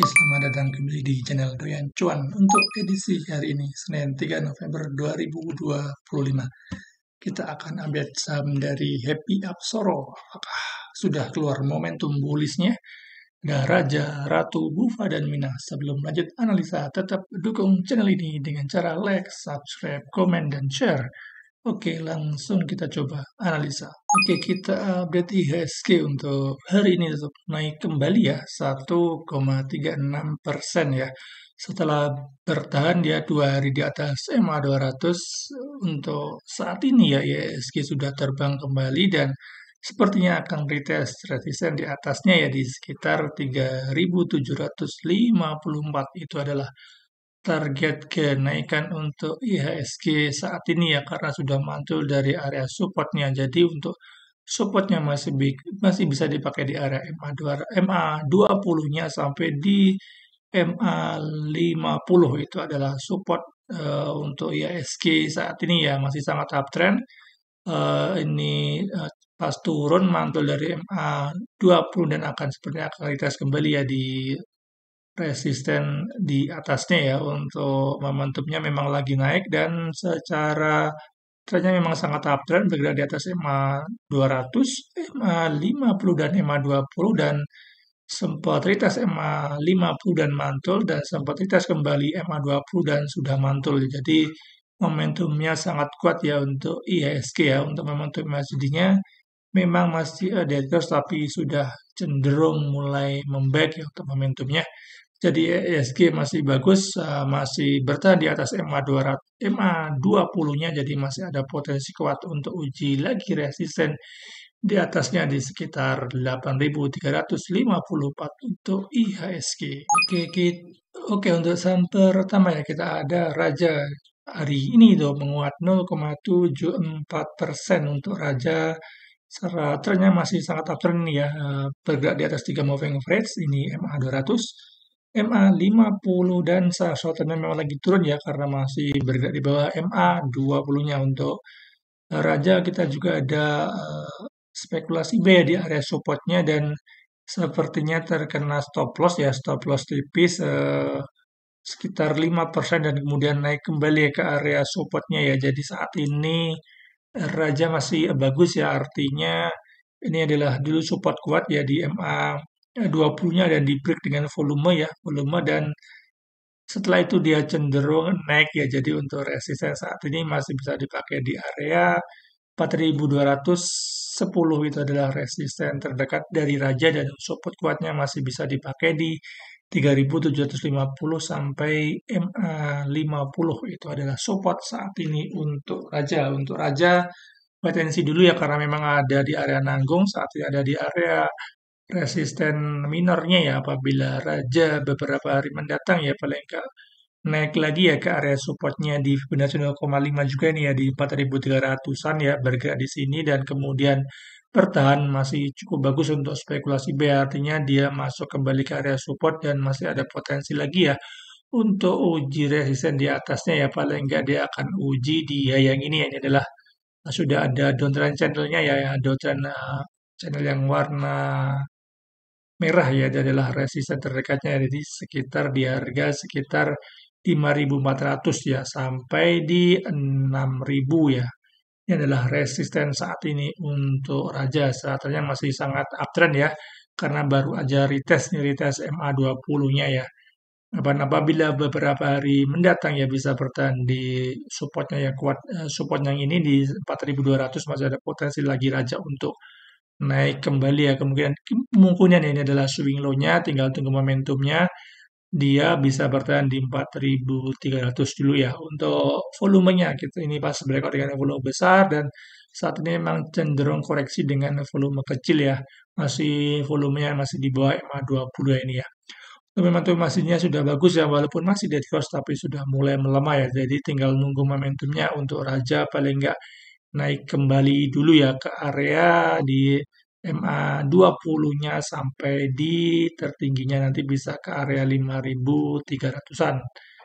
Oke, selamat datang kembali di channel Doyan Cuan untuk edisi hari ini, Senin 3 November 2025. Kita akan update saham dari Happy Apsoro. Apakah sudah keluar momentum bullish-nya? Ada Raja, Ratu, Bufa, dan Mina. Sebelum lanjut analisa, tetap dukung channel ini dengan cara like, subscribe, komen, dan share. Oke, langsung kita coba analisa. Oke, kita update IHSG untuk hari ini tetap naik kembali ya, 1,36% ya. Setelah bertahan dia 2 hari di atas MA 200, untuk saat ini ya IHSG sudah terbang kembali dan sepertinya akan retest resisten di atasnya ya di sekitar 3.754. Itu adalah target kenaikan untuk IHSG saat ini ya karena sudah mantul dari area supportnya. Jadi untuk supportnya masih bisa dipakai di area MA20-nya sampai di MA50 itu adalah support untuk IHSG saat ini ya masih sangat uptrend. Ini pas turun mantul dari MA20 dan akan sepertinya akan retest kembali ya di resisten di atasnya ya untuk momentumnya memang lagi naik dan secara trennya memang sangat uptrend bergerak di atas EMA 200, EMA 50 dan EMA 20 dan sempat retest EMA 50 dan mantul dan sempat retest kembali EMA 20 dan sudah mantul. Jadi momentumnya sangat kuat ya untuk IHSG ya untuk momentum MACD-nya memang masih ada terus tapi sudah cenderung mulai membaik ya untuk momentumnya. Jadi ESG masih bagus, masih bertahan di atas MA200, MA20-nya, jadi masih ada potensi kuat untuk uji lagi resisten di atasnya di sekitar 8.354 untuk IHSG. Oke, untuk saham pertama ya kita ada Raja hari ini tuh menguat 0,74% untuk Raja. Secara trennya masih sangat uptrend nih ya, bergerak di atas 3 moving average, ini MA200. MA50 dan short-termnya memang lagi turun ya karena masih bergerak di bawah MA20-nya untuk Raja kita juga ada spekulasi B di area supportnya dan sepertinya terkena stop loss ya stop loss tipis sekitar 5% dan kemudian naik kembali ke area supportnya ya jadi saat ini Raja masih bagus ya artinya ini adalah dulu support kuat ya di MA20-nya dan di break dengan volume dan setelah itu dia cenderung naik ya. Jadi untuk resisten saat ini masih bisa dipakai di area 4.210 itu adalah resisten terdekat dari Raja dan support kuatnya masih bisa dipakai di 3.750 sampai MA50 itu adalah support saat ini untuk Raja. Untuk Raja potensi dulu ya karena memang ada di area nanggung saat ini ada di area resisten minornya ya apabila Raja beberapa hari mendatang ya paling enggak naik lagi ya ke area supportnya di Fibonacci 0,5 juga nih ya di 4.300-an ya bergerak di sini dan kemudian bertahan masih cukup bagus untuk spekulasi B artinya dia masuk kembali ke area support dan masih ada potensi lagi ya untuk uji resisten di atasnya ya paling enggak dia akan uji di yang ini ya ini adalah sudah ada downtrend channelnya ya downtrend channel yang warna merah ya, dia adalah resisten terdekatnya jadi sekitar di harga sekitar 5.400 ya sampai di 6.000 ya. Ini adalah resisten saat ini untuk Raja. Saatnya masih sangat uptrend ya karena baru aja retest MA20-nya ya. Apabila beberapa hari mendatang ya bisa bertahan di supportnya ya kuat support yang ini di 4.200 masih ada potensi lagi Raja untuk naik kembali ya kemungkinan ini adalah swing low-nya tinggal tunggu momentumnya dia bisa bertahan di 4.300 dulu ya untuk volumenya kita ini pas breakout dengan volume besar dan saat ini memang cenderung koreksi dengan volume kecil ya masih volumenya masih di bawah MA20 ini ya momentum masihnya sudah bagus ya walaupun masih dead cross tapi sudah mulai melemah ya jadi tinggal nunggu momentumnya untuk Raja paling enggak naik kembali dulu ya ke area di MA20-nya sampai di tertingginya nanti bisa ke area 5.300-an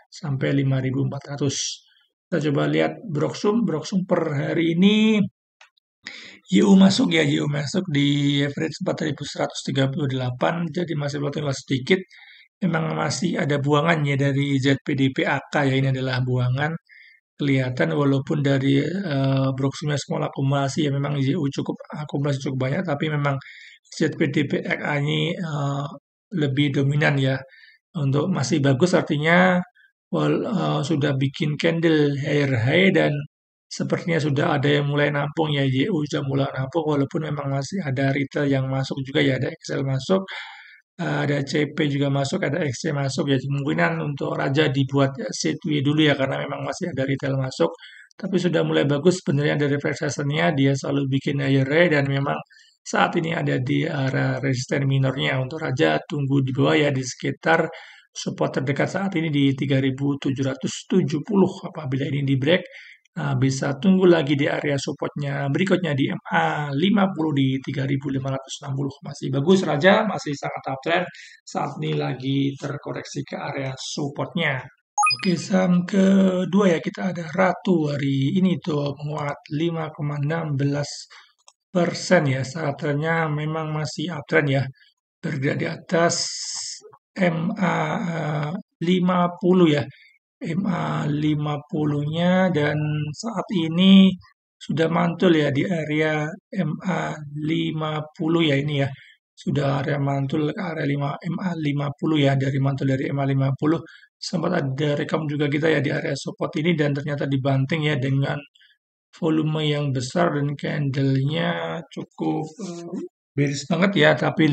sampai 5.400. Kita coba lihat Broksum per hari ini YU masuk ya, YU masuk di average 4.138 jadi masih volatil sedikit memang masih ada buangan ya dari ZPDPAK ya, ini adalah buangan kelihatan walaupun dari broksumnya small akumulasi ya memang JU cukup akumulasi cukup banyak tapi memang ZPDPAK ini lebih dominan ya untuk masih bagus artinya sudah bikin candle higher high dan sepertinya sudah ada yang mulai nampung ya JU sudah mulai nampung walaupun memang masih ada retail yang masuk juga ya ada Excel masuk ada CP juga masuk, ada XC masuk ya kemungkinan untuk Raja dibuat setway dulu ya karena memang masih ada retail masuk. Tapi sudah mulai bagus sebenarnya dari resistance-nya dia selalu bikin higher high dan memang saat ini ada di area resisten minornya untuk Raja tunggu di bawah ya di sekitar support terdekat saat ini di 3.770 apabila ini di break. Nah, bisa tunggu lagi di area supportnya berikutnya di MA 50 di 3.560 masih bagus Raja masih sangat uptrend saat ini lagi terkoreksi ke area supportnya. Oke, saham kedua ya kita ada Ratu hari ini tuh menguat 5,16% ya. Saatnya memang masih uptrend ya bergerak di atas MA 50 ya. MA 50-nya dan saat ini sudah mantul ya di area MA 50 ya ini ya. Sudah area mantul ke area 5 MA 50 ya dari mantul dari MA 50 sempat ada rekam juga kita ya di area support ini dan ternyata dibanting ya dengan volume yang besar dan candlenya cukup bearish banget ya tapi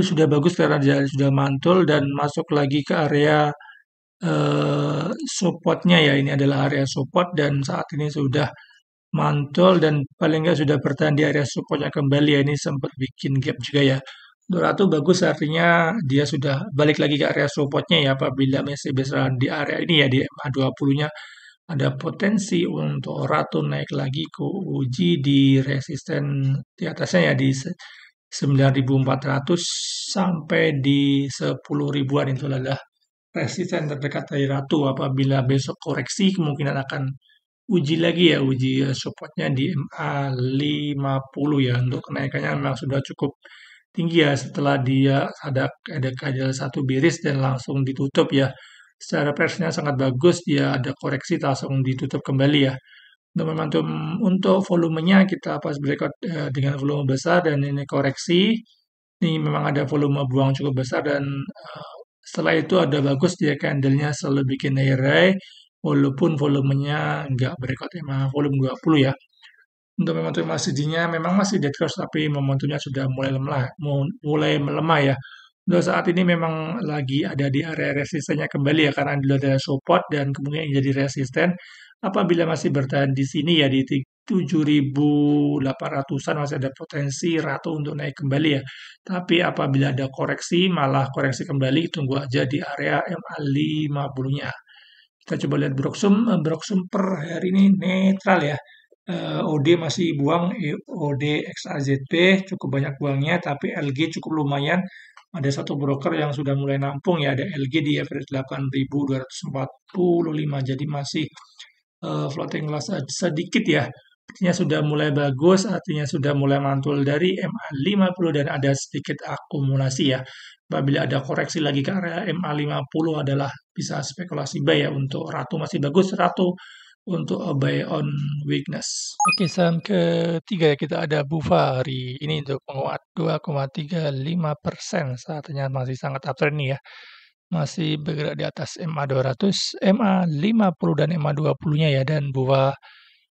sudah bagus karena dia sudah mantul dan masuk lagi ke area supportnya ya ini adalah area support dan saat ini sudah mantul dan paling nggak sudah bertahan di area supportnya kembali ya ini sempat bikin gap juga ya. Doratu bagus artinya dia sudah balik lagi ke area supportnya ya apabila masih bisa di area ini ya di MA20-nya ada potensi untuk Ratu naik lagi ke uji di resisten di atasnya ya di 9.400 sampai di 10 ribuan itu adalah resisten terdekat dari Ratu apabila besok koreksi kemungkinan akan uji lagi ya uji supportnya di MA 50 ya untuk kenaikannya memang sudah cukup tinggi ya setelah dia ada kajian satu biris dan langsung ditutup ya secara persnya sangat bagus dia ada koreksi langsung ditutup kembali ya untuk momentum untuk volumenya kita pas breakout dengan volume besar dan ini koreksi ini memang ada volume buang cukup besar dan setelah itu ada bagus dia candlenya selalu bikin high walaupun volumenya nggak breakout emang volume 20 ya. Untuk momentum MACD-nya memang masih dead cross tapi momentumnya sudah mulai melemah ya. Untuk saat ini memang lagi ada di area resistennya kembali ya karena dulu ada support dan kemudian jadi resisten. Apabila masih bertahan di sini ya di 7.800-an masih ada potensi Ratu untuk naik kembali ya. Tapi apabila ada koreksi malah koreksi kembali tunggu aja di area MA 50-nya. Kita coba lihat Broksum per hari ini netral ya. OD masih buang, OD XAZP cukup banyak buangnya, tapi LG cukup lumayan. Ada satu broker yang sudah mulai nampung ya, ada LG di average 8.245, jadi masih floating loss sedikit ya. Artinya sudah mulai bagus, artinya sudah mulai mantul dari MA 50 dan ada sedikit akumulasi ya. Apabila ada koreksi lagi ke area MA 50 adalah bisa spekulasi buy ya untuk Ratu masih bagus Ratu untuk buy on weakness. Oke, saham ketiga ya kita ada Bufa hari ini untuk menguat 2,35% saatnya masih sangat uptrend nih ya. Masih bergerak di atas MA200, MA50 dan MA20-nya ya dan Bufa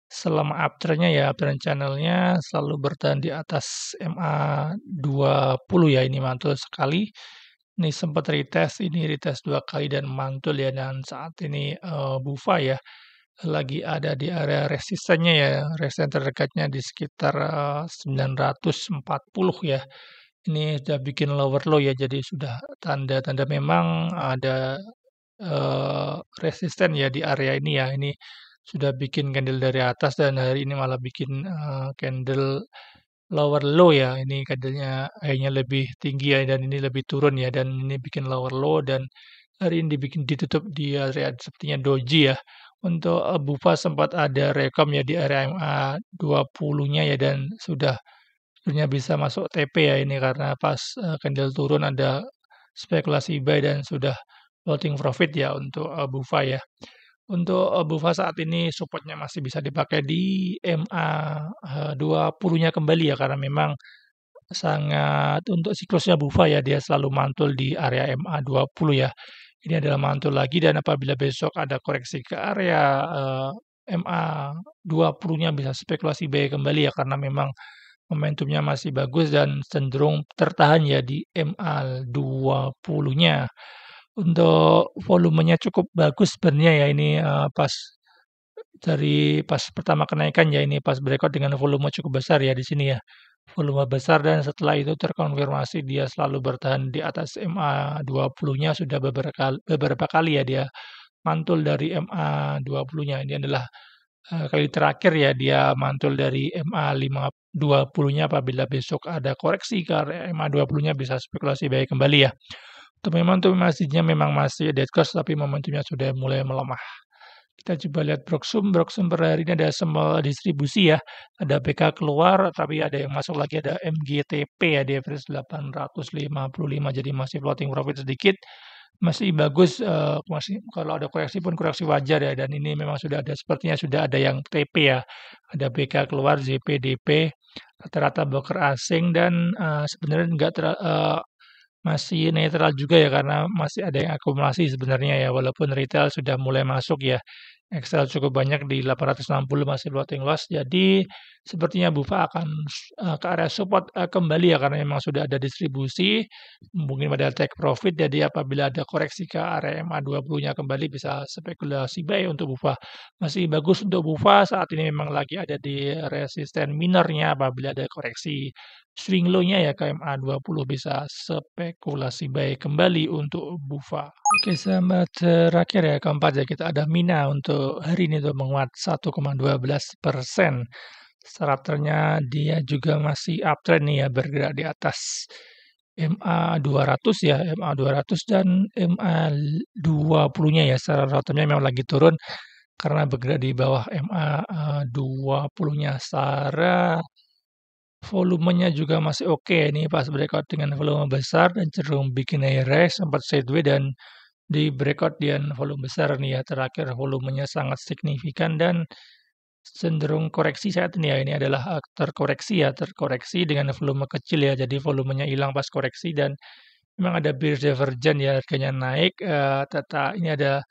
selama uptrendnya ya uptrend channelnya selalu bertahan di atas MA20 ya ini mantul sekali. Ini sempat retest dua kali dan mantul ya dan saat ini Bufa ya lagi ada di area resistennya ya, resisten terdekatnya di sekitar 940 ya. Ini sudah bikin lower low ya, jadi sudah tanda-tanda memang ada resisten ya di area ini ya. Ini sudah bikin candle dari atas dan hari ini malah bikin candle lower low ya. Ini candlenya kayaknya lebih tinggi ya dan ini lebih turun ya dan ini bikin lower low dan hari ini dibikin ditutup di area sepertinya doji ya. Untuk Bufa sempat ada rekam ya di area MA 20-nya ya dan sudah sebenarnya bisa masuk TP ya ini karena pas candle turun ada spekulasi buy dan sudah floating profit ya untuk BUFA ya. Untuk BUFA saat ini supportnya masih bisa dipakai di MA 20-nya kembali ya, karena memang sangat untuk siklusnya BUFA ya, dia selalu mantul di area MA 20 ya. Ini adalah mantul lagi, dan apabila besok ada koreksi ke area MA 20-nya bisa spekulasi buy kembali ya, karena memang momentumnya masih bagus dan cenderung tertahan ya di MA 20-nya. Untuk volumenya cukup bagus sebenarnya ya, ini pas pertama kenaikan ya, ini pas breakout dengan volume cukup besar ya di sini ya. Volume besar, dan setelah itu terkonfirmasi dia selalu bertahan di atas MA 20-nya sudah beberapa kali ya dia mantul dari MA 20-nya. Ini adalah kali terakhir ya dia mantul dari MA 20-nya. Apabila besok ada koreksi ke area MA 20-nya bisa spekulasi baik kembali ya. Untuk momentum memang masih dead cross, tapi momentumnya sudah mulai melemah. Kita coba lihat Broksum per hari ini ada semua distribusi ya. Ada PK keluar, tapi ada yang masuk lagi, ada MGTP ya di average 855, jadi masih floating profit sedikit. Masih bagus, masih kalau ada koreksi pun koreksi wajar ya, dan ini memang sepertinya sudah ada yang TP ya. Ada PK keluar, ZPDP, rata-rata broker asing, dan sebenarnya masih netral juga ya, karena masih ada yang akumulasi sebenarnya ya, walaupun retail sudah mulai masuk ya. Excel cukup banyak di 860 masih floating loss. Jadi sepertinya BUFA akan ke area support kembali ya, karena memang sudah ada distribusi, mungkin pada take profit. Jadi apabila ada koreksi ke area MA 20-nya kembali bisa spekulasi buy untuk BUFA. Masih bagus untuk BUFA saat ini, memang lagi ada di resisten minornya. Apabila ada koreksi swing low-nya ya ke MA 20 bisa spekulasi buy kembali untuk BUFA. Oke, sama terakhir ya, keempat ya, kita ada Mina untuk hari ini tuh menguat 1,12%. Charternya dia juga masih uptrend nih ya, bergerak di atas MA 200 ya, MA 200 dan MA 20-nya ya. Secara charternya memang lagi turun karena bergerak di bawah MA 20-nya. Secara volumenya juga masih oke nih, pas breakout dengan volume besar dan cenderung bikin high sempat sideways dan di breakout dan volume besar nih ya. Terakhir volumenya sangat signifikan dan cenderung koreksi saat ini ya. Ini adalah terkoreksi dengan volume kecil ya. Jadi volumenya hilang pas koreksi, dan memang ada bearish divergence ya, harganya naik, ini ada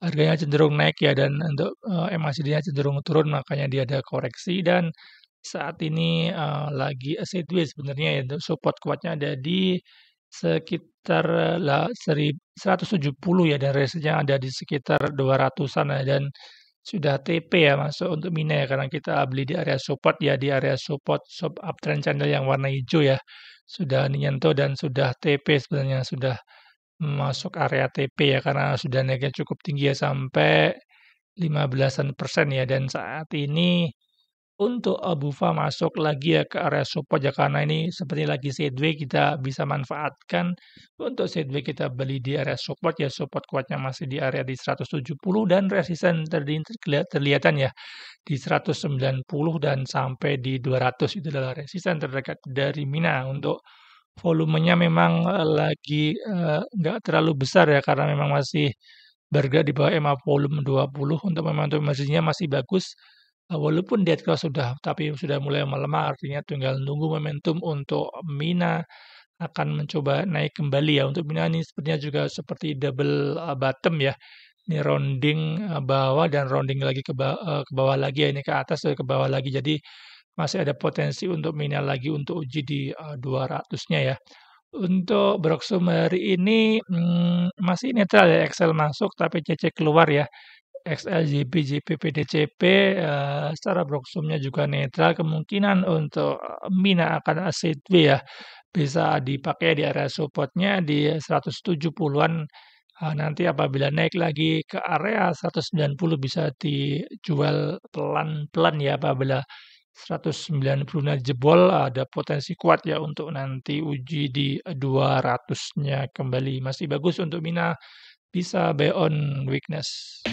harganya cenderung naik ya, dan untuk MACD-nya cenderung turun, makanya dia ada koreksi, dan saat ini lagi sideways sebenarnya ya. Untuk support kuatnya ada di sekitar 170 ya, dan resistnya ada di sekitar 200-an ya, dan sudah TP ya masuk untuk Mina ya, karena kita beli di area support ya, di area support uptrend channel yang warna hijau ya. Sudah nyentuh dan sudah TP sebenarnya, sudah masuk area TP ya, karena sudah naiknya cukup tinggi ya sampai 15% ya, dan saat ini untuk BUFA masuk lagi ya ke area support ya, karena ini seperti lagi sideways, kita bisa manfaatkan untuk sideways, kita beli di area support ya. Support kuatnya masih di area di 170, dan resisten terlihatan ya di 190 dan sampai di 200, itu adalah resisten terdekat dari Mina. Untuk volumenya memang lagi nggak terlalu besar ya, karena memang masih bergerak di bawah MA volume 20. Untuk momentum masihnya masih bagus. Walaupun dead cross tapi sudah mulai melemah, artinya tinggal nunggu momentum untuk Mina akan mencoba naik kembali ya. Untuk Mina ini sepertinya juga seperti double bottom ya. Ini rounding bawah dan rounding lagi ke bawah lagi ya, ini ke atas ke bawah lagi. Jadi masih ada potensi untuk Mina lagi untuk uji di 200-nya ya. Untuk Broksum hari ini masih netral ya, Excel masuk tapi CC keluar ya. XL, JP, JP, PDCP, secara Broksumnya juga netral. Kemungkinan untuk Mina akan sideways ya, bisa dipakai di area supportnya di 170-an. Nanti apabila naik lagi ke area 190 bisa dijual pelan-pelan ya. Apabila 190-nya jebol, ada potensi kuat ya untuk nanti uji di 200-nya kembali. Masih bagus untuk Mina, bisa buy on weakness.